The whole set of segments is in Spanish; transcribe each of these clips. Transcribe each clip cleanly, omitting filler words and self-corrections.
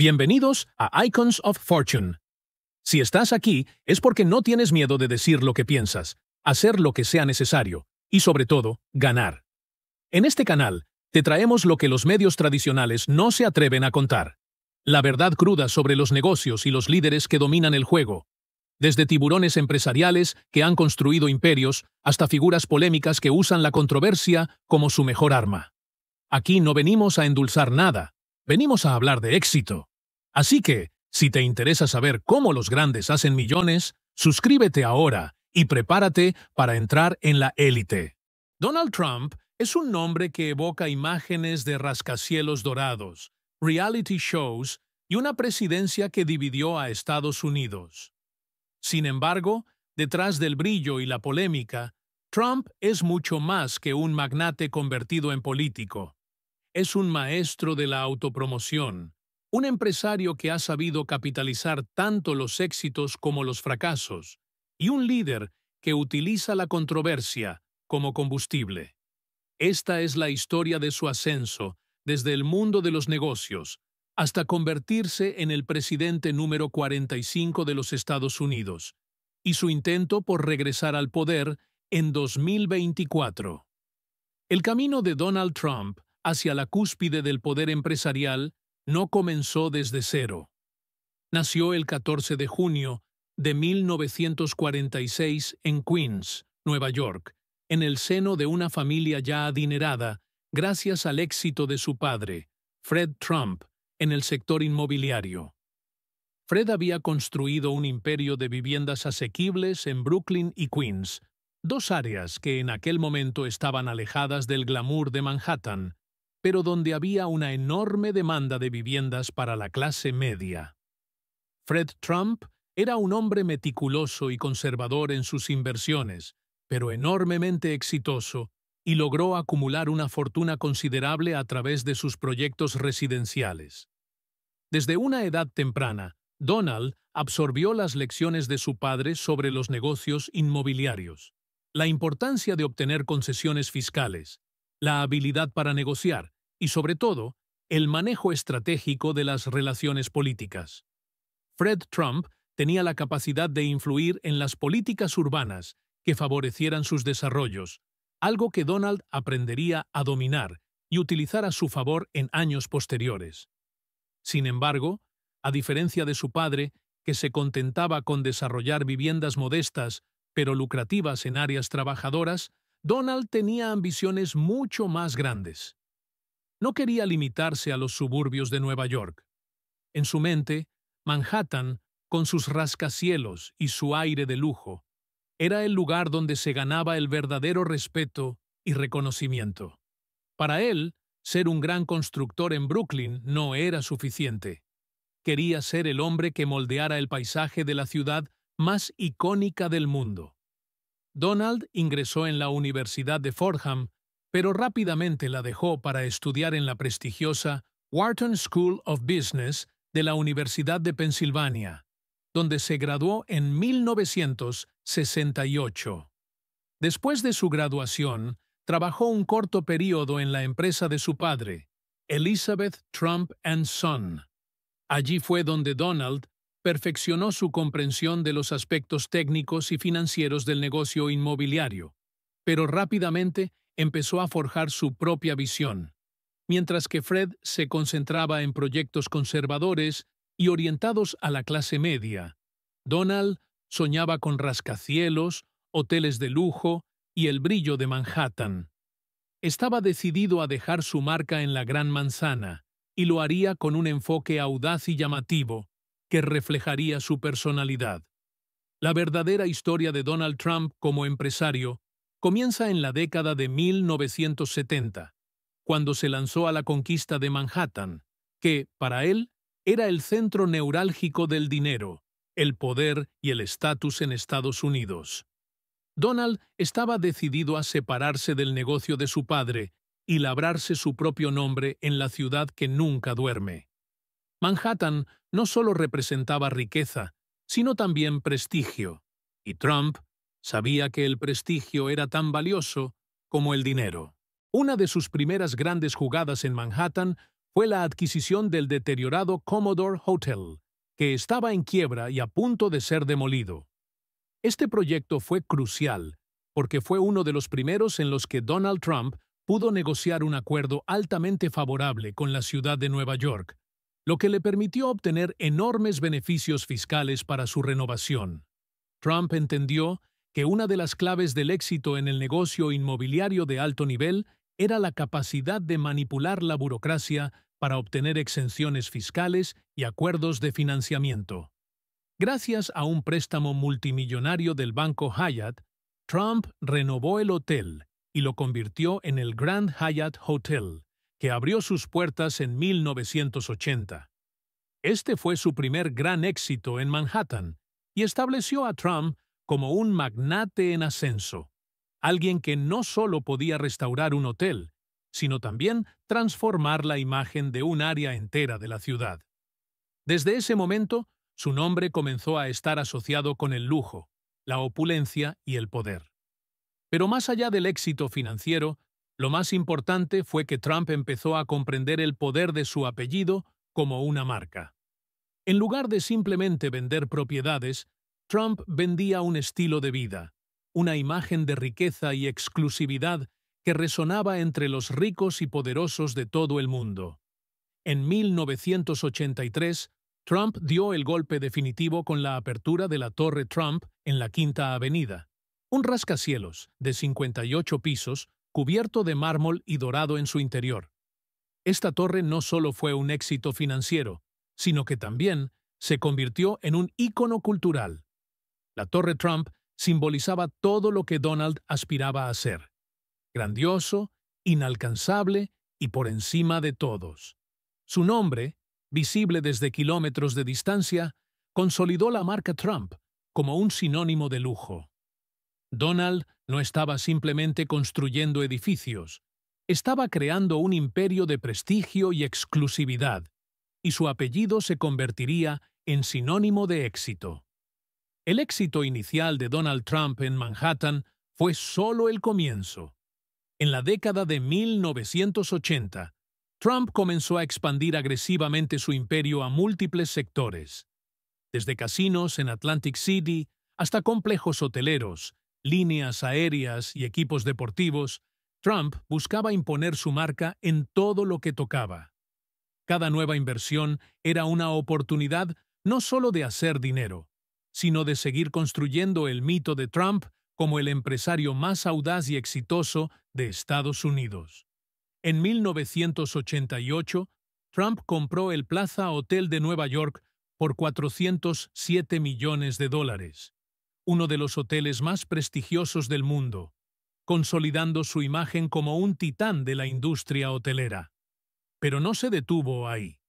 Bienvenidos a Icons of Fortune. Si estás aquí es porque no tienes miedo de decir lo que piensas, hacer lo que sea necesario y, sobre todo, ganar. En este canal, te traemos lo que los medios tradicionales no se atreven a contar. La verdad cruda sobre los negocios y los líderes que dominan el juego. Desde tiburones empresariales que han construido imperios hasta figuras polémicas que usan la controversia como su mejor arma. Aquí no venimos a endulzar nada, venimos a hablar de éxito. Así que, si te interesa saber cómo los grandes hacen millones, suscríbete ahora y prepárate para entrar en la élite. Donald Trump es un nombre que evoca imágenes de rascacielos dorados, reality shows y una presidencia que dividió a Estados Unidos. Sin embargo, detrás del brillo y la polémica, Trump es mucho más que un magnate convertido en político. Es un maestro de la autopromoción, un empresario que ha sabido capitalizar tanto los éxitos como los fracasos, y un líder que utiliza la controversia como combustible. Esta es la historia de su ascenso, desde el mundo de los negocios, hasta convertirse en el presidente número 45 de los Estados Unidos, y su intento por regresar al poder en 2024. El camino de Donald Trump hacia la cúspide del poder empresarial no comenzó desde cero. Nació el 14 de junio de 1946 en Queens, Nueva York, en el seno de una familia ya adinerada gracias al éxito de su padre, Fred Trump, en el sector inmobiliario. Fred había construido un imperio de viviendas asequibles en Brooklyn y Queens, dos áreas que en aquel momento estaban alejadas del glamour de Manhattan, pero donde había una enorme demanda de viviendas para la clase media. Fred Trump era un hombre meticuloso y conservador en sus inversiones, pero enormemente exitoso, y logró acumular una fortuna considerable a través de sus proyectos residenciales. Desde una edad temprana, Donald absorbió las lecciones de su padre sobre los negocios inmobiliarios, la importancia de obtener concesiones fiscales, la habilidad para negociar y, sobre todo, el manejo estratégico de las relaciones políticas. Fred Trump tenía la capacidad de influir en las políticas urbanas que favorecieran sus desarrollos, algo que Donald aprendería a dominar y utilizar a su favor en años posteriores. Sin embargo, a diferencia de su padre, que se contentaba con desarrollar viviendas modestas pero lucrativas en áreas trabajadoras, Donald tenía ambiciones mucho más grandes. No quería limitarse a los suburbios de Nueva York. En su mente, Manhattan, con sus rascacielos y su aire de lujo, era el lugar donde se ganaba el verdadero respeto y reconocimiento. Para él, ser un gran constructor en Brooklyn no era suficiente. Quería ser el hombre que moldeara el paisaje de la ciudad más icónica del mundo. Donald ingresó en la Universidad de Fordham, pero rápidamente la dejó para estudiar en la prestigiosa Wharton School of Business de la Universidad de Pensilvania, donde se graduó en 1968. Después de su graduación, trabajó un corto periodo en la empresa de su padre, Elizabeth Trump & Son. Allí fue donde Donald perfeccionó su comprensión de los aspectos técnicos y financieros del negocio inmobiliario, pero rápidamente empezó a forjar su propia visión. Mientras que Fred se concentraba en proyectos conservadores y orientados a la clase media, Donald soñaba con rascacielos, hoteles de lujo y el brillo de Manhattan. Estaba decidido a dejar su marca en la Gran Manzana, y lo haría con un enfoque audaz y llamativo que reflejaría su personalidad. La verdadera historia de Donald Trump como empresario comienza en la década de 1970, cuando se lanzó a la conquista de Manhattan, que, para él, era el centro neurálgico del dinero, el poder y el estatus en Estados Unidos. Donald estaba decidido a separarse del negocio de su padre y labrarse su propio nombre en la ciudad que nunca duerme. Manhattan no solo representaba riqueza, sino también prestigio, y Trump sabía que el prestigio era tan valioso como el dinero. Una de sus primeras grandes jugadas en Manhattan fue la adquisición del deteriorado Commodore Hotel, que estaba en quiebra y a punto de ser demolido. Este proyecto fue crucial, porque fue uno de los primeros en los que Donald Trump pudo negociar un acuerdo altamente favorable con la ciudad de Nueva York, lo que le permitió obtener enormes beneficios fiscales para su renovación. Trump entendió que una de las claves del éxito en el negocio inmobiliario de alto nivel era la capacidad de manipular la burocracia para obtener exenciones fiscales y acuerdos de financiamiento. Gracias a un préstamo multimillonario del banco Hyatt, Trump renovó el hotel y lo convirtió en el Grand Hyatt Hotel, que abrió sus puertas en 1980. Este fue su primer gran éxito en Manhattan y estableció a Trump como un magnate en ascenso, alguien que no solo podía restaurar un hotel, sino también transformar la imagen de un área entera de la ciudad. Desde ese momento, su nombre comenzó a estar asociado con el lujo, la opulencia y el poder. Pero más allá del éxito financiero, lo más importante fue que Trump empezó a comprender el poder de su apellido como una marca. En lugar de simplemente vender propiedades, Trump vendía un estilo de vida, una imagen de riqueza y exclusividad que resonaba entre los ricos y poderosos de todo el mundo. En 1983, Trump dio el golpe definitivo con la apertura de la Torre Trump en la Quinta Avenida, un rascacielos de 58 pisos cubierto de mármol y dorado en su interior. Esta torre no solo fue un éxito financiero, sino que también se convirtió en un ícono cultural. La Torre Trump simbolizaba todo lo que Donald aspiraba a ser: grandioso, inalcanzable y por encima de todos. Su nombre, visible desde kilómetros de distancia, consolidó la marca Trump como un sinónimo de lujo. Donald no estaba simplemente construyendo edificios, estaba creando un imperio de prestigio y exclusividad, y su apellido se convertiría en sinónimo de éxito. El éxito inicial de Donald Trump en Manhattan fue solo el comienzo. En la década de 1980, Trump comenzó a expandir agresivamente su imperio a múltiples sectores. Desde casinos en Atlantic City hasta complejos hoteleros, líneas aéreas y equipos deportivos, Trump buscaba imponer su marca en todo lo que tocaba. Cada nueva inversión era una oportunidad no solo de hacer dinero, sino de seguir construyendo el mito de Trump como el empresario más audaz y exitoso de Estados Unidos. En 1988, Trump compró el Plaza Hotel de Nueva York por $407 millones, uno de los hoteles más prestigiosos del mundo, consolidando su imagen como un titán de la industria hotelera. Pero no se detuvo ahí.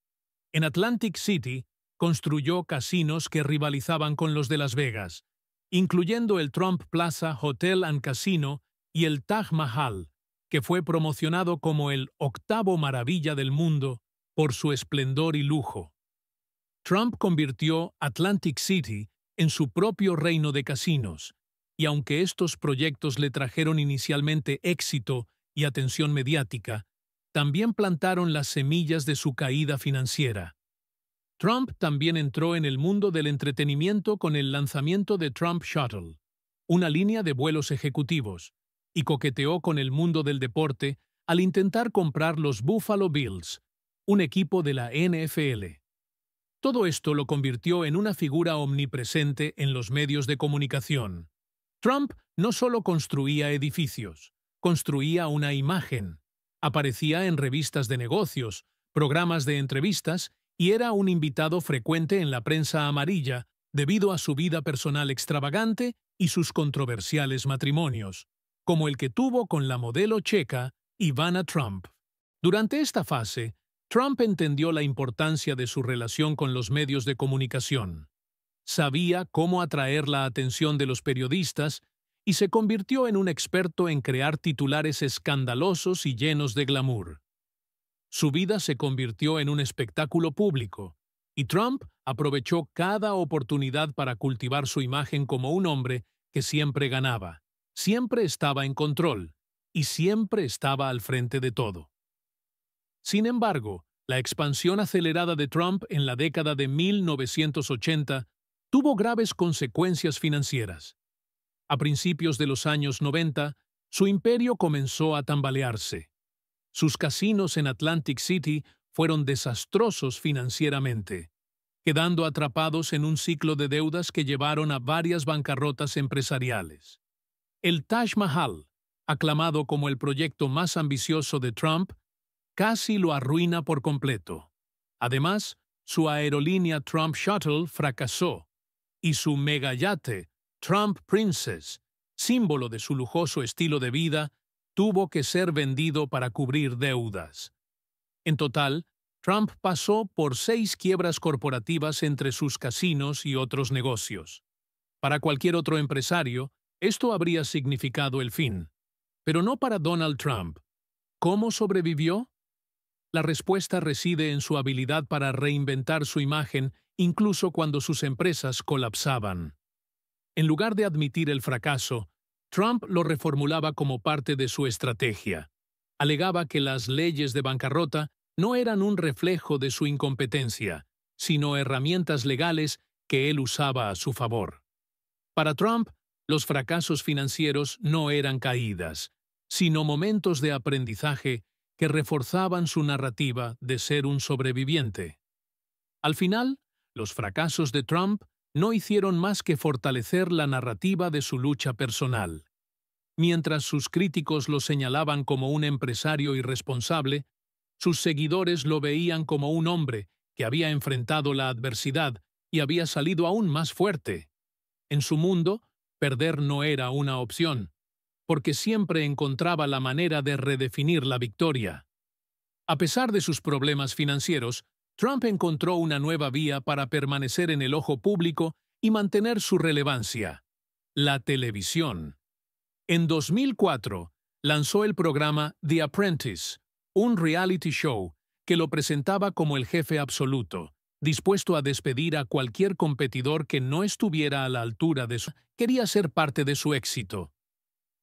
En Atlantic City, construyó casinos que rivalizaban con los de Las Vegas, incluyendo el Trump Plaza Hotel and Casino y el Taj Mahal, que fue promocionado como el octavo maravilla del mundo por su esplendor y lujo. Trump convirtió Atlantic City en su propio reino de casinos, y aunque estos proyectos le trajeron inicialmente éxito y atención mediática, también plantaron las semillas de su caída financiera. Trump también entró en el mundo del entretenimiento con el lanzamiento de Trump Shuttle, una línea de vuelos ejecutivos, y coqueteó con el mundo del deporte al intentar comprar los Buffalo Bills, un equipo de la NFL. Todo esto lo convirtió en una figura omnipresente en los medios de comunicación. Trump no solo construía edificios, construía una imagen. Aparecía en revistas de negocios, programas de entrevistas y era un invitado frecuente en la prensa amarilla debido a su vida personal extravagante y sus controversiales matrimonios, como el que tuvo con la modelo checa Ivana Trump. Durante esta fase, Trump entendió la importancia de su relación con los medios de comunicación. Sabía cómo atraer la atención de los periodistas y se convirtió en un experto en crear titulares escandalosos y llenos de glamour. Su vida se convirtió en un espectáculo público, y Trump aprovechó cada oportunidad para cultivar su imagen como un hombre que siempre ganaba, siempre estaba en control y siempre estaba al frente de todo. Sin embargo, La expansión acelerada de Trump en la década de 1980 tuvo graves consecuencias financieras. A principios de los años 90, su imperio comenzó a tambalearse. Sus casinos en Atlantic City fueron desastrosos financieramente, quedando atrapados en un ciclo de deudas que llevaron a varias bancarrotas empresariales. El Taj Mahal, aclamado como el proyecto más ambicioso de Trump, casi lo arruina por completo. Además, su aerolínea Trump Shuttle fracasó y su megayate Trump Princess, símbolo de su lujoso estilo de vida, tuvo que ser vendido para cubrir deudas. En total, Trump pasó por 6 quiebras corporativas entre sus casinos y otros negocios. Para cualquier otro empresario, esto habría significado el fin. Pero no para Donald Trump. ¿Cómo sobrevivió? La respuesta reside en su habilidad para reinventar su imagen incluso cuando sus empresas colapsaban. En lugar de admitir el fracaso, Trump lo reformulaba como parte de su estrategia. Alegaba que las leyes de bancarrota no eran un reflejo de su incompetencia, sino herramientas legales que él usaba a su favor. Para Trump, los fracasos financieros no eran caídas, sino momentos de aprendizaje que reforzaban su narrativa de ser un sobreviviente. Al final, los fracasos de Trump no hicieron más que fortalecer la narrativa de su lucha personal. Mientras sus críticos lo señalaban como un empresario irresponsable, sus seguidores lo veían como un hombre que había enfrentado la adversidad y había salido aún más fuerte. En su mundo, perder no era una opción, porque siempre encontraba la manera de redefinir la victoria. A pesar de sus problemas financieros, Trump encontró una nueva vía para permanecer en el ojo público y mantener su relevancia: la televisión. En 2004, lanzó el programa The Apprentice, un reality show que lo presentaba como el jefe absoluto, dispuesto a despedir a cualquier competidor que no estuviera a la altura de su... Quería ser parte de su éxito.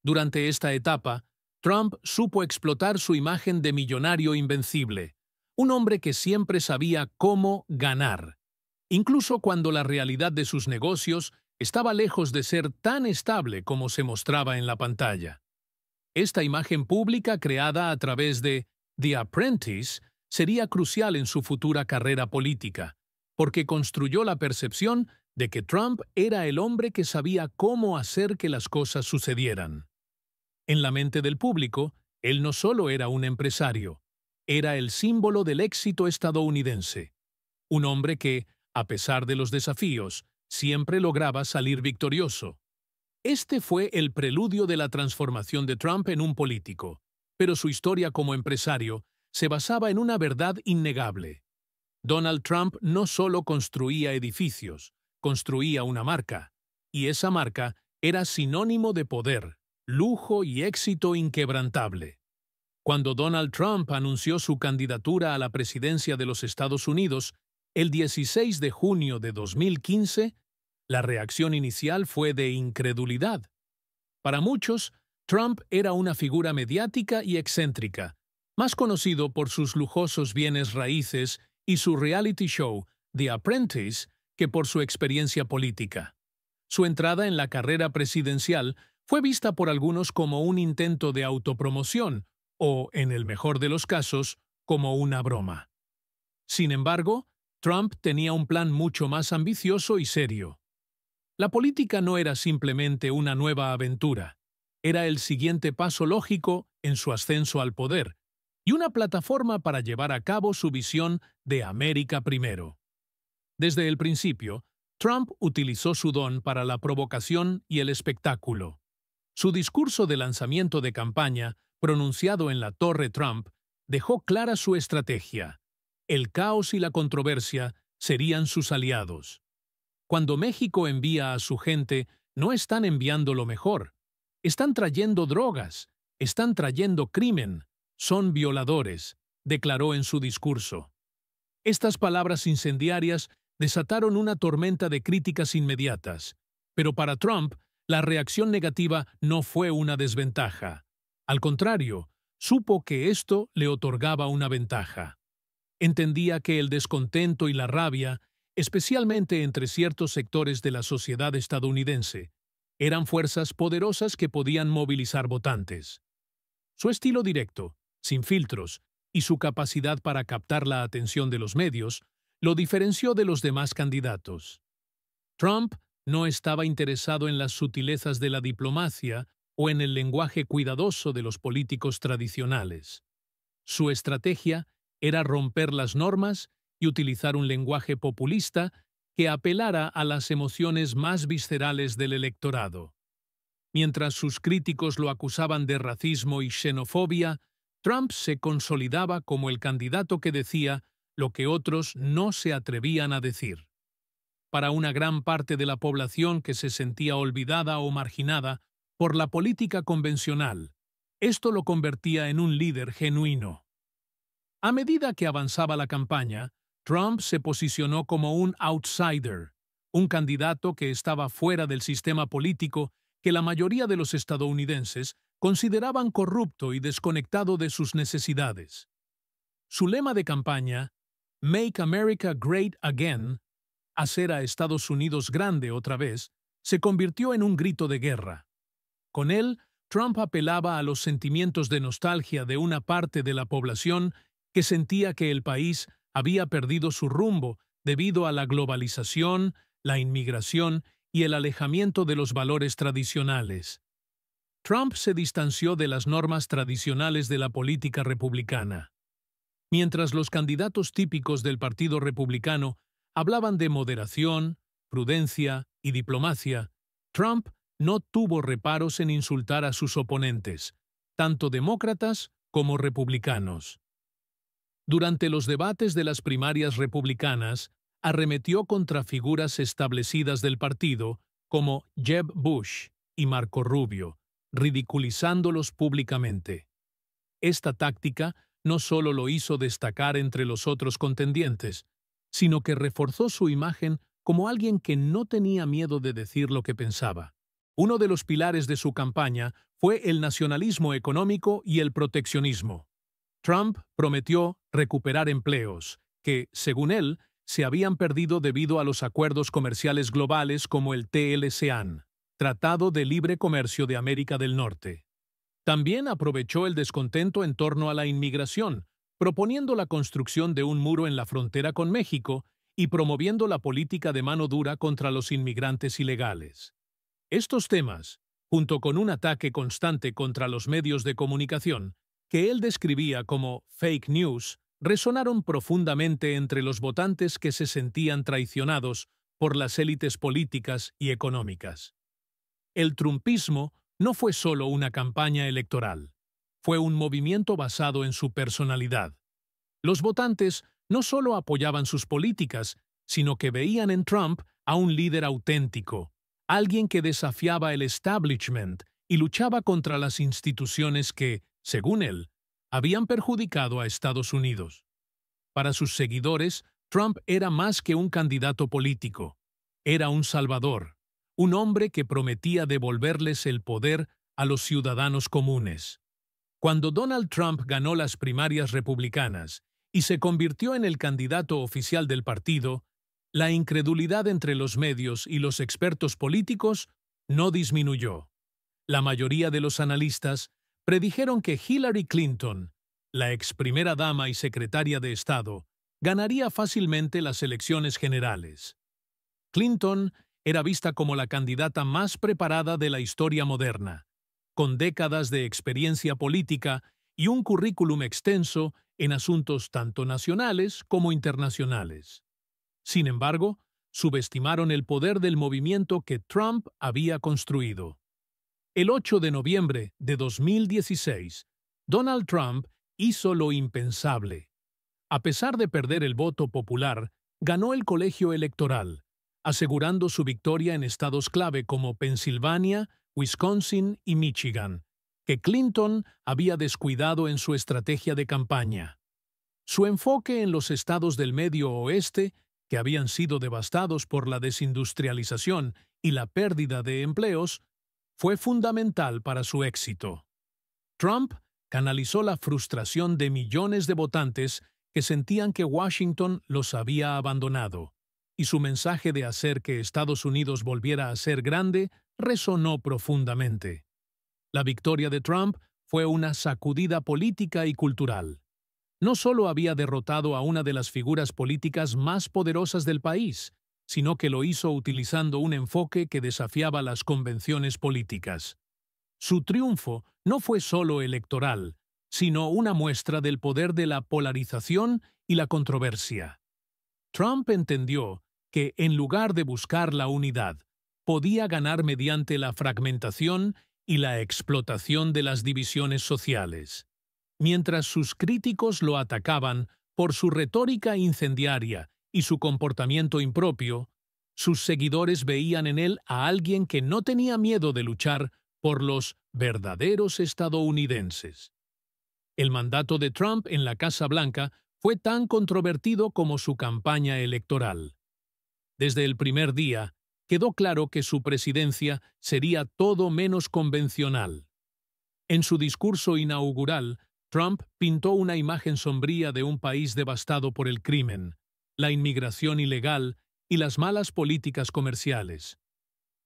Durante esta etapa, Trump supo explotar su imagen de millonario invencible, un hombre que siempre sabía cómo ganar, incluso cuando la realidad de sus negocios estaba lejos de ser tan estable como se mostraba en la pantalla. Esta imagen pública creada a través de The Apprentice sería crucial en su futura carrera política, porque construyó la percepción de que Trump era el hombre que sabía cómo hacer que las cosas sucedieran. En la mente del público, él no solo era un empresario, era el símbolo del éxito estadounidense. Un hombre que, a pesar de los desafíos, siempre lograba salir victorioso. Este fue el preludio de la transformación de Trump en un político, pero su historia como empresario se basaba en una verdad innegable. Donald Trump no solo construía edificios, construía una marca, y esa marca era sinónimo de poder, lujo y éxito inquebrantable. Cuando Donald Trump anunció su candidatura a la presidencia de los Estados Unidos, el 16 de junio de 2015, la reacción inicial fue de incredulidad. Para muchos, Trump era una figura mediática y excéntrica, más conocido por sus lujosos bienes raíces y su reality show, The Apprentice, que por su experiencia política. Su entrada en la carrera presidencial fue vista por algunos como un intento de autopromoción o, en el mejor de los casos, como una broma. Sin embargo, Trump tenía un plan mucho más ambicioso y serio. La política no era simplemente una nueva aventura, era el siguiente paso lógico en su ascenso al poder y una plataforma para llevar a cabo su visión de América primero. Desde el principio, Trump utilizó su don para la provocación y el espectáculo. Su discurso de lanzamiento de campaña, pronunciado en la Torre Trump, dejó clara su estrategia. El caos y la controversia serían sus aliados. Cuando México envía a su gente, no están enviando lo mejor. Están trayendo drogas, están trayendo crimen, son violadores, declaró en su discurso. Estas palabras incendiarias desataron una tormenta de críticas inmediatas, pero para Trump, la reacción negativa no fue una desventaja. Al contrario, supo que esto le otorgaba una ventaja. Entendía que el descontento y la rabia, especialmente entre ciertos sectores de la sociedad estadounidense, eran fuerzas poderosas que podían movilizar votantes. Su estilo directo, sin filtros, y su capacidad para captar la atención de los medios lo diferenció de los demás candidatos. Trump no estaba interesado en las sutilezas de la diplomacia o en el lenguaje cuidadoso de los políticos tradicionales. Su estrategia era romper las normas y utilizar un lenguaje populista que apelara a las emociones más viscerales del electorado. Mientras sus críticos lo acusaban de racismo y xenofobia, Trump se consolidaba como el candidato que decía lo que otros no se atrevían a decir. Para una gran parte de la población que se sentía olvidada o marginada por la política convencional, esto lo convertía en un líder genuino. A medida que avanzaba la campaña, Trump se posicionó como un outsider, un candidato que estaba fuera del sistema político que la mayoría de los estadounidenses consideraban corrupto y desconectado de sus necesidades. Su lema de campaña, Make America Great Again, hacer a Estados Unidos grande otra vez, se convirtió en un grito de guerra. Con él, Trump apelaba a los sentimientos de nostalgia de una parte de la población que sentía que el país había perdido su rumbo debido a la globalización, la inmigración y el alejamiento de los valores tradicionales. Trump se distanció de las normas tradicionales de la política republicana. Mientras los candidatos típicos del Partido Republicano hablaban de moderación, prudencia y diplomacia, Trump no tuvo reparos en insultar a sus oponentes, tanto demócratas como republicanos. Durante los debates de las primarias republicanas, arremetió contra figuras establecidas del partido como Jeb Bush y Marco Rubio, ridiculizándolos públicamente. Esta táctica no solo lo hizo destacar entre los otros contendientes, sino que reforzó su imagen como alguien que no tenía miedo de decir lo que pensaba. Uno de los pilares de su campaña fue el nacionalismo económico y el proteccionismo. Trump prometió recuperar empleos que, según él, se habían perdido debido a los acuerdos comerciales globales como el TLCAN, Tratado de Libre Comercio de América del Norte. También aprovechó el descontento en torno a la inmigración, proponiendo la construcción de un muro en la frontera con México y promoviendo la política de mano dura contra los inmigrantes ilegales. Estos temas, junto con un ataque constante contra los medios de comunicación, que él describía como fake news, resonaron profundamente entre los votantes que se sentían traicionados por las élites políticas y económicas. El trumpismo no fue solo una campaña electoral, fue un movimiento basado en su personalidad. Los votantes no solo apoyaban sus políticas, sino que veían en Trump a un líder auténtico, alguien que desafiaba el establishment y luchaba contra las instituciones que, según él, habían perjudicado a Estados Unidos. Para sus seguidores, Trump era más que un candidato político. Era un salvador, un hombre que prometía devolverles el poder a los ciudadanos comunes. Cuando Donald Trump ganó las primarias republicanas y se convirtió en el candidato oficial del partido, la incredulidad entre los medios y los expertos políticos no disminuyó. La mayoría de los analistas predijeron que Hillary Clinton, la ex primera dama y secretaria de Estado, ganaría fácilmente las elecciones generales. Clinton era vista como la candidata más preparada de la historia moderna, con décadas de experiencia política y un currículum extenso en asuntos tanto nacionales como internacionales. Sin embargo, subestimaron el poder del movimiento que Trump había construido. El 8 de noviembre de 2016, Donald Trump hizo lo impensable. A pesar de perder el voto popular, ganó el colegio electoral, asegurando su victoria en estados clave como Pensilvania, Wisconsin y Michigan, que Clinton había descuidado en su estrategia de campaña. Su enfoque en los estados del Medio Oeste, que habían sido devastados por la desindustrialización y la pérdida de empleos, fue fundamental para su éxito. Trump canalizó la frustración de millones de votantes que sentían que Washington los había abandonado, y su mensaje de hacer que Estados Unidos volviera a ser grande resonó profundamente. La victoria de Trump fue una sacudida política y cultural. No solo había derrotado a una de las figuras políticas más poderosas del país, sino que lo hizo utilizando un enfoque que desafiaba las convenciones políticas. Su triunfo no fue solo electoral, sino una muestra del poder de la polarización y la controversia. Trump entendió que, en lugar de buscar la unidad, podía ganar mediante la fragmentación y la explotación de las divisiones sociales. Mientras sus críticos lo atacaban por su retórica incendiaria y su comportamiento impropio, sus seguidores veían en él a alguien que no tenía miedo de luchar por los verdaderos estadounidenses. El mandato de Trump en la Casa Blanca fue tan controvertido como su campaña electoral. Desde el primer día, quedó claro que su presidencia sería todo menos convencional. En su discurso inaugural, Trump pintó una imagen sombría de un país devastado por el crimen, la inmigración ilegal y las malas políticas comerciales.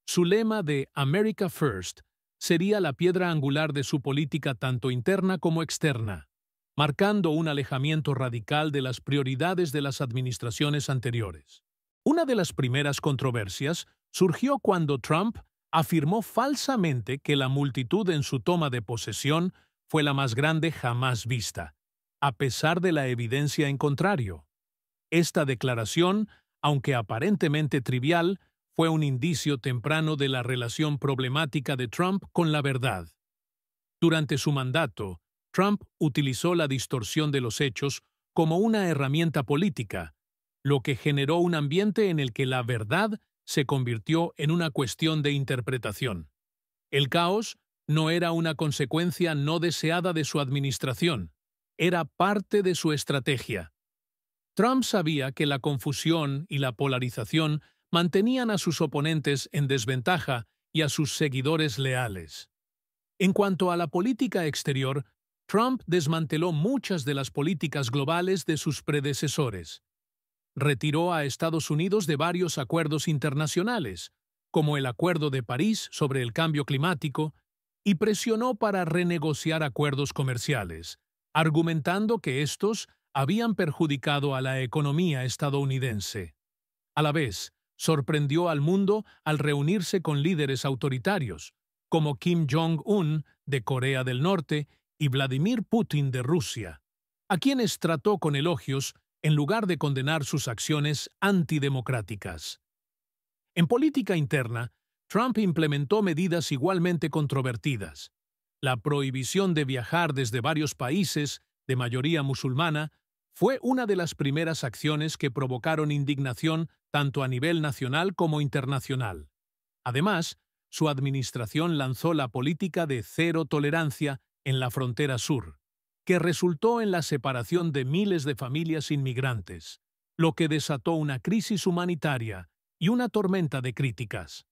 Su lema de America First sería la piedra angular de su política tanto interna como externa, marcando un alejamiento radical de las prioridades de las administraciones anteriores. Una de las primeras controversias surgió cuando Trump afirmó falsamente que la multitud en su toma de posesión fue la más grande jamás vista, a pesar de la evidencia en contrario. Esta declaración, aunque aparentemente trivial, fue un indicio temprano de la relación problemática de Trump con la verdad. Durante su mandato, Trump utilizó la distorsión de los hechos como una herramienta política, lo que generó un ambiente en el que la verdad se convirtió en una cuestión de interpretación. El caos no era una consecuencia no deseada de su administración, era parte de su estrategia. Trump sabía que la confusión y la polarización mantenían a sus oponentes en desventaja y a sus seguidores leales. En cuanto a la política exterior, Trump desmanteló muchas de las políticas globales de sus predecesores. Retiró a Estados Unidos de varios acuerdos internacionales, como el Acuerdo de París sobre el cambio climático, y presionó para renegociar acuerdos comerciales, argumentando que estos habían perjudicado a la economía estadounidense. A la vez, sorprendió al mundo al reunirse con líderes autoritarios, como Kim Jong-un de Corea del Norte y Vladimir Putin de Rusia, a quienes trató con elogios en lugar de condenar sus acciones antidemocráticas. En política interna, Trump implementó medidas igualmente controvertidas. La prohibición de viajar desde varios países de mayoría musulmana fue una de las primeras acciones que provocaron indignación tanto a nivel nacional como internacional. Además, su administración lanzó la política de cero tolerancia en la frontera sur, que resultó en la separación de miles de familias inmigrantes, lo que desató una crisis humanitaria y una tormenta de críticas.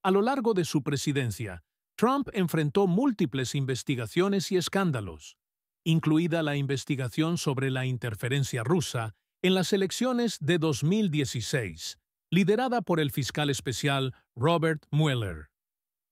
A lo largo de su presidencia, Trump enfrentó múltiples investigaciones y escándalos, incluida la investigación sobre la interferencia rusa en las elecciones de 2016, liderada por el fiscal especial Robert Mueller.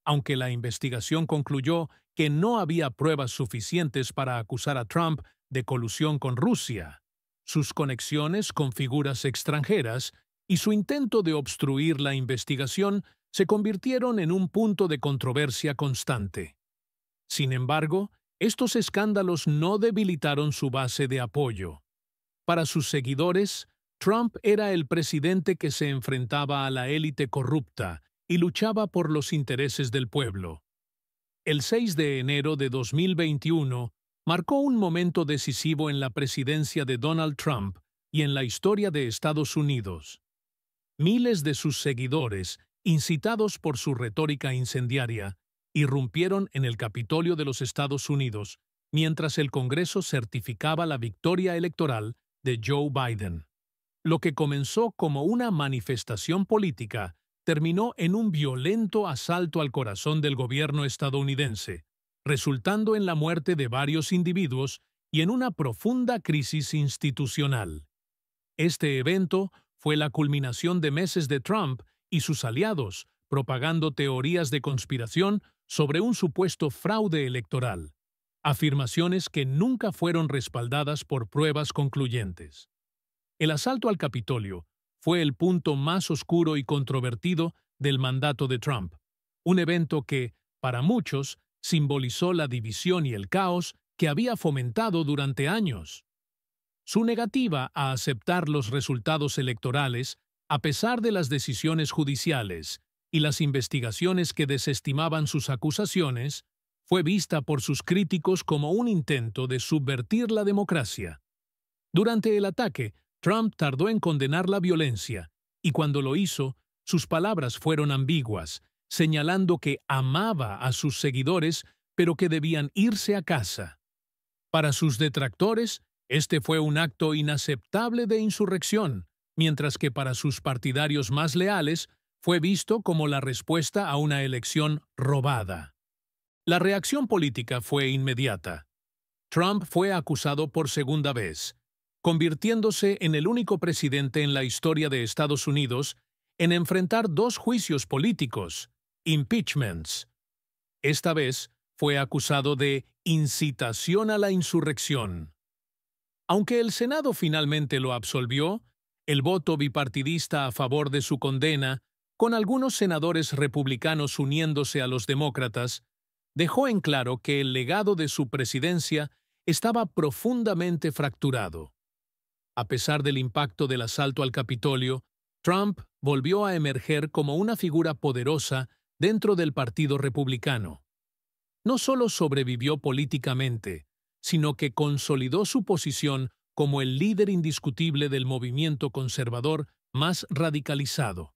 Aunque la investigación concluyó que no había pruebas suficientes para acusar a Trump de colusión con Rusia, sus conexiones con figuras extranjeras y su intento de obstruir la investigación se convirtieron en un punto de controversia constante. Sin embargo, estos escándalos no debilitaron su base de apoyo. Para sus seguidores, Trump era el presidente que se enfrentaba a la élite corrupta y luchaba por los intereses del pueblo. El 6 de enero de 2021 marcó un momento decisivo en la presidencia de Donald Trump y en la historia de Estados Unidos. Miles de sus seguidores, incitados por su retórica incendiaria, irrumpieron en el Capitolio de los Estados Unidos mientras el Congreso certificaba la victoria electoral de Joe Biden. Lo que comenzó como una manifestación política terminó en un violento asalto al corazón del gobierno estadounidense, resultando en la muerte de varios individuos y en una profunda crisis institucional. Este evento fue la culminación de meses de Trump y sus aliados propagando teorías de conspiración sobre un supuesto fraude electoral, afirmaciones que nunca fueron respaldadas por pruebas concluyentes. El asalto al Capitolio fue el punto más oscuro y controvertido del mandato de Trump, un evento que, para muchos, simbolizó la división y el caos que había fomentado durante años. Su negativa a aceptar los resultados electorales, a pesar de las decisiones judiciales y las investigaciones que desestimaban sus acusaciones, fue vista por sus críticos como un intento de subvertir la democracia. Durante el ataque, Trump tardó en condenar la violencia, y cuando lo hizo, sus palabras fueron ambiguas, señalando que amaba a sus seguidores, pero que debían irse a casa. Para sus detractores, este fue un acto inaceptable de insurrección, mientras que para sus partidarios más leales fue visto como la respuesta a una elección robada. La reacción política fue inmediata. Trump fue acusado por segunda vez, convirtiéndose en el único presidente en la historia de Estados Unidos en enfrentar dos juicios políticos, impeachments. Esta vez fue acusado de incitación a la insurrección. Aunque el Senado finalmente lo absolvió, el voto bipartidista a favor de su condena, con algunos senadores republicanos uniéndose a los demócratas, dejó en claro que el legado de su presidencia estaba profundamente fracturado. A pesar del impacto del asalto al Capitolio, Trump volvió a emerger como una figura poderosa dentro del Partido Republicano. No solo sobrevivió políticamente, sino que consolidó su posición como el líder indiscutible del movimiento conservador más radicalizado.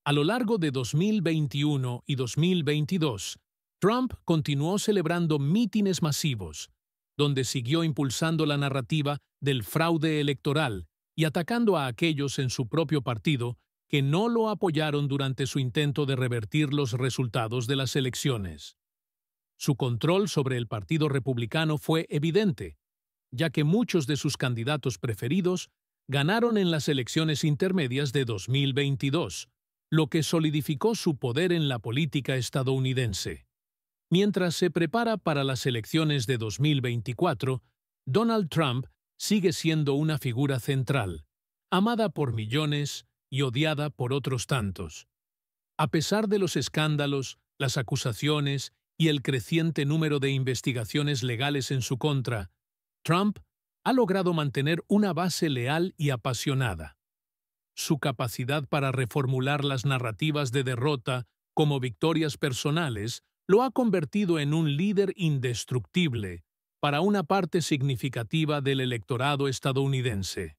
A lo largo de 2021 y 2022, Trump continuó celebrando mítines masivos, donde siguió impulsando la narrativa del fraude electoral y atacando a aquellos en su propio partido que no lo apoyaron durante su intento de revertir los resultados de las elecciones. Su control sobre el Partido Republicano fue evidente, ya que muchos de sus candidatos preferidos ganaron en las elecciones intermedias de 2022, lo que solidificó su poder en la política estadounidense. Mientras se prepara para las elecciones de 2024, Donald Trump sigue siendo una figura central, amada por millones y odiada por otros tantos. A pesar de los escándalos, las acusaciones y el creciente número de investigaciones legales en su contra, Trump ha logrado mantener una base leal y apasionada. Su capacidad para reformular las narrativas de derrota como victorias personales lo ha convertido en un líder indestructible para una parte significativa del electorado estadounidense.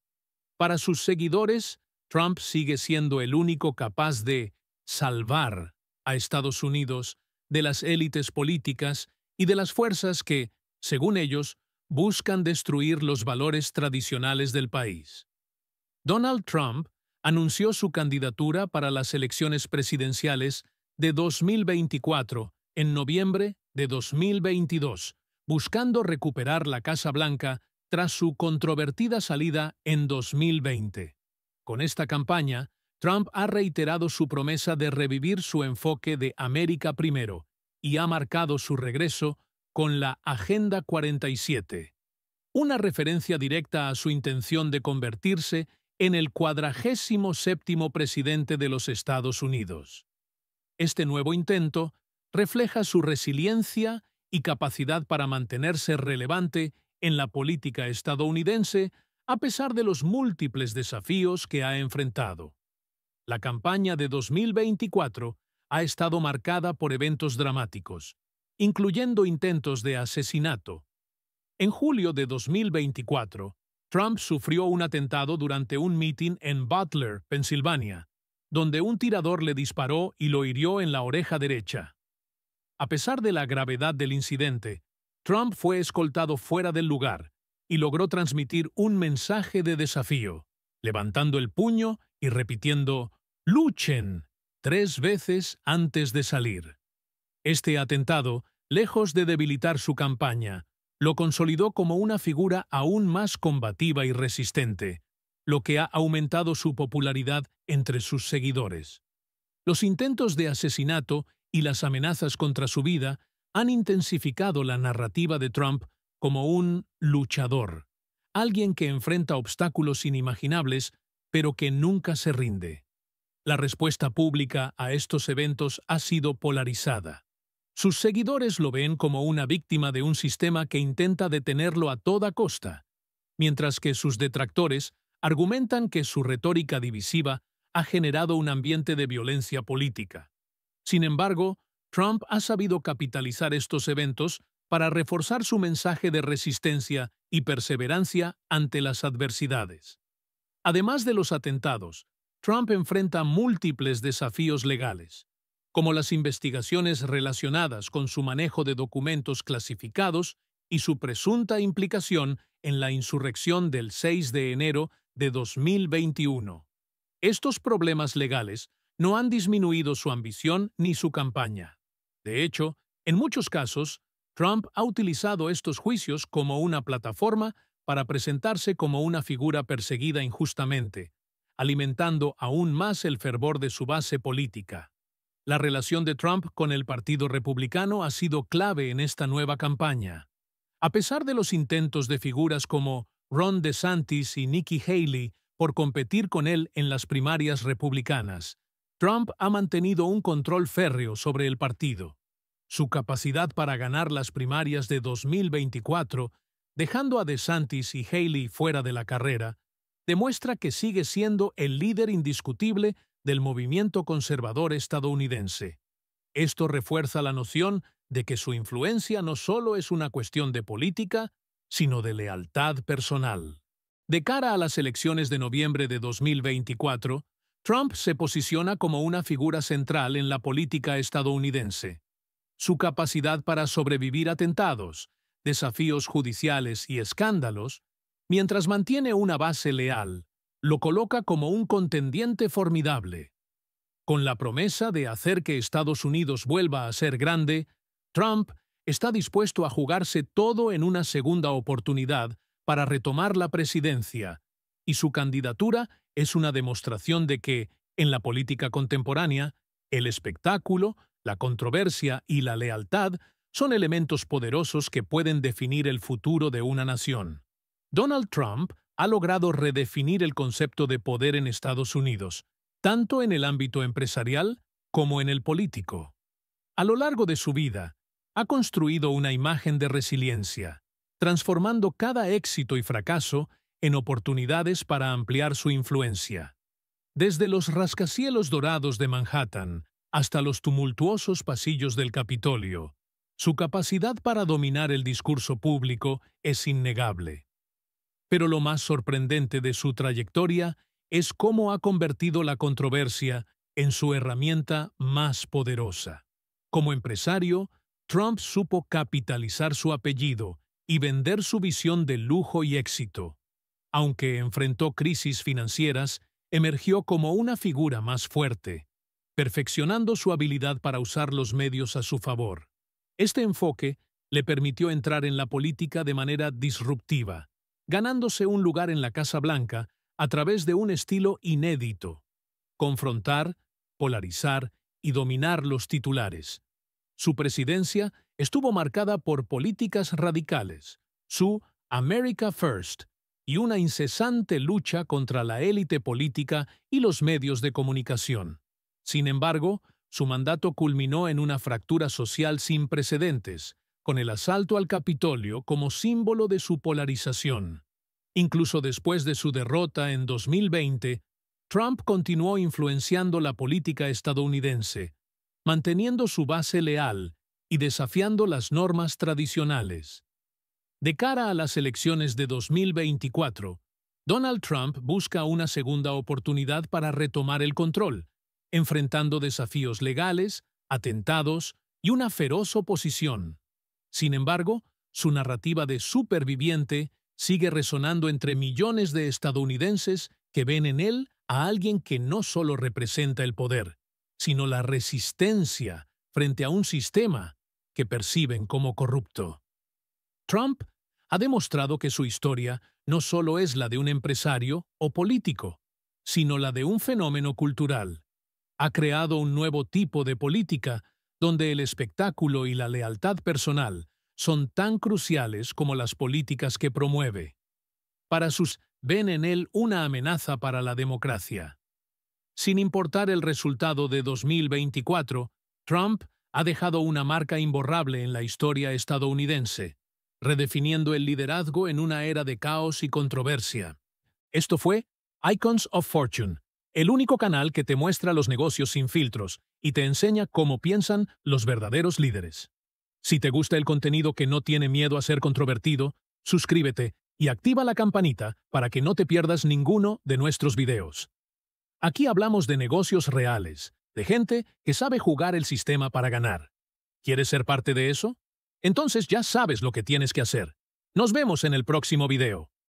Para sus seguidores, Trump sigue siendo el único capaz de salvar a Estados Unidos de las élites políticas y de las fuerzas que, según ellos, buscan destruir los valores tradicionales del país. Donald Trump anunció su candidatura para las elecciones presidenciales de 2024 en noviembre de 2022, buscando recuperar la Casa Blanca tras su controvertida salida en 2020. Con esta campaña, Trump ha reiterado su promesa de revivir su enfoque de América primero y ha marcado su regreso con la Agenda 47, una referencia directa a su intención de convertirse en el 47º presidente de los Estados Unidos. Este nuevo intento refleja su resiliencia y capacidad para mantenerse relevante en la política estadounidense a pesar de los múltiples desafíos que ha enfrentado. La campaña de 2024 ha estado marcada por eventos dramáticos, incluyendo intentos de asesinato. En julio de 2024, Trump sufrió un atentado durante un mitin en Butler, Pensilvania, donde un tirador le disparó y lo hirió en la oreja derecha. A pesar de la gravedad del incidente, Trump fue escoltado fuera del lugar y logró transmitir un mensaje de desafío, levantando el puño y repitiendo «¡Luchen!» 3 veces antes de salir. Este atentado, lejos de debilitar su campaña, lo consolidó como una figura aún más combativa y resistente, lo que ha aumentado su popularidad entre sus seguidores. Los intentos de asesinato y las amenazas contra su vida han intensificado la narrativa de Trump como un luchador, alguien que enfrenta obstáculos inimaginables, pero que nunca se rinde. La respuesta pública a estos eventos ha sido polarizada. Sus seguidores lo ven como una víctima de un sistema que intenta detenerlo a toda costa, mientras que sus detractores argumentan que su retórica divisiva ha generado un ambiente de violencia política. Sin embargo, Trump ha sabido capitalizar estos eventos para reforzar su mensaje de resistencia y perseverancia ante las adversidades. Además de los atentados, Trump enfrenta múltiples desafíos legales, como las investigaciones relacionadas con su manejo de documentos clasificados y su presunta implicación en la insurrección del 6 de enero de 2021. Estos problemas legales no han disminuido su ambición ni su campaña. De hecho, en muchos casos, Trump ha utilizado estos juicios como una plataforma para presentarse como una figura perseguida injustamente, alimentando aún más el fervor de su base política. La relación de Trump con el Partido Republicano ha sido clave en esta nueva campaña. A pesar de los intentos de figuras como Ron DeSantis y Nikki Haley por competir con él en las primarias republicanas, Trump ha mantenido un control férreo sobre el partido. Su capacidad para ganar las primarias de 2024, dejando a DeSantis y Haley fuera de la carrera, demuestra que sigue siendo el líder indiscutible del movimiento conservador estadounidense. Esto refuerza la noción de que su influencia no solo es una cuestión de política, sino de lealtad personal. De cara a las elecciones de noviembre de 2024, Trump se posiciona como una figura central en la política estadounidense. Su capacidad para sobrevivir atentados, desafíos judiciales y escándalos, mientras mantiene una base leal, lo coloca como un contendiente formidable. Con la promesa de hacer que Estados Unidos vuelva a ser grande, Trump está dispuesto a jugarse todo en una segunda oportunidad para retomar la presidencia, y su candidatura es una demostración de que, en la política contemporánea, el espectáculo, la controversia y la lealtad son elementos poderosos que pueden definir el futuro de una nación. Donald Trump ha logrado redefinir el concepto de poder en Estados Unidos, tanto en el ámbito empresarial como en el político. A lo largo de su vida, ha construido una imagen de resiliencia, transformando cada éxito y fracaso en oportunidades para ampliar su influencia. Desde los rascacielos dorados de Manhattan hasta los tumultuosos pasillos del Capitolio, su capacidad para dominar el discurso público es innegable. Pero lo más sorprendente de su trayectoria es cómo ha convertido la controversia en su herramienta más poderosa. Como empresario, Trump supo capitalizar su apellido y vender su visión de lujo y éxito. Aunque enfrentó crisis financieras, emergió como una figura más fuerte, perfeccionando su habilidad para usar los medios a su favor. Este enfoque le permitió entrar en la política de manera disruptiva, ganándose un lugar en la Casa Blanca a través de un estilo inédito: confrontar, polarizar y dominar los titulares. Su presidencia estuvo marcada por políticas radicales, su America First y una incesante lucha contra la élite política y los medios de comunicación. Sin embargo, su mandato culminó en una fractura social sin precedentes, con el asalto al Capitolio como símbolo de su polarización. Incluso después de su derrota en 2020, Trump continuó influenciando la política estadounidense, manteniendo su base leal y desafiando las normas tradicionales. De cara a las elecciones de 2024, Donald Trump busca una segunda oportunidad para retomar el control, enfrentando desafíos legales, atentados y una feroz oposición. Sin embargo, su narrativa de superviviente sigue resonando entre millones de estadounidenses que ven en él a alguien que no solo representa el poder, sino la resistencia frente a un sistema que perciben como corrupto. Trump ha demostrado que su historia no solo es la de un empresario o político, sino la de un fenómeno cultural. Ha creado un nuevo tipo de política donde el espectáculo y la lealtad personal son tan cruciales como las políticas que promueve. Para sus ven en él una amenaza para la democracia. Sin importar el resultado de 2024, Trump ha dejado una marca imborrable en la historia estadounidense, redefiniendo el liderazgo en una era de caos y controversia. Esto fue Icons of Fortune, el único canal que te muestra los negocios sin filtros y te enseña cómo piensan los verdaderos líderes. Si te gusta el contenido que no tiene miedo a ser controvertido, suscríbete y activa la campanita para que no te pierdas ninguno de nuestros videos. Aquí hablamos de negocios reales, de gente que sabe jugar el sistema para ganar. ¿Quieres ser parte de eso? Entonces ya sabes lo que tienes que hacer. Nos vemos en el próximo video.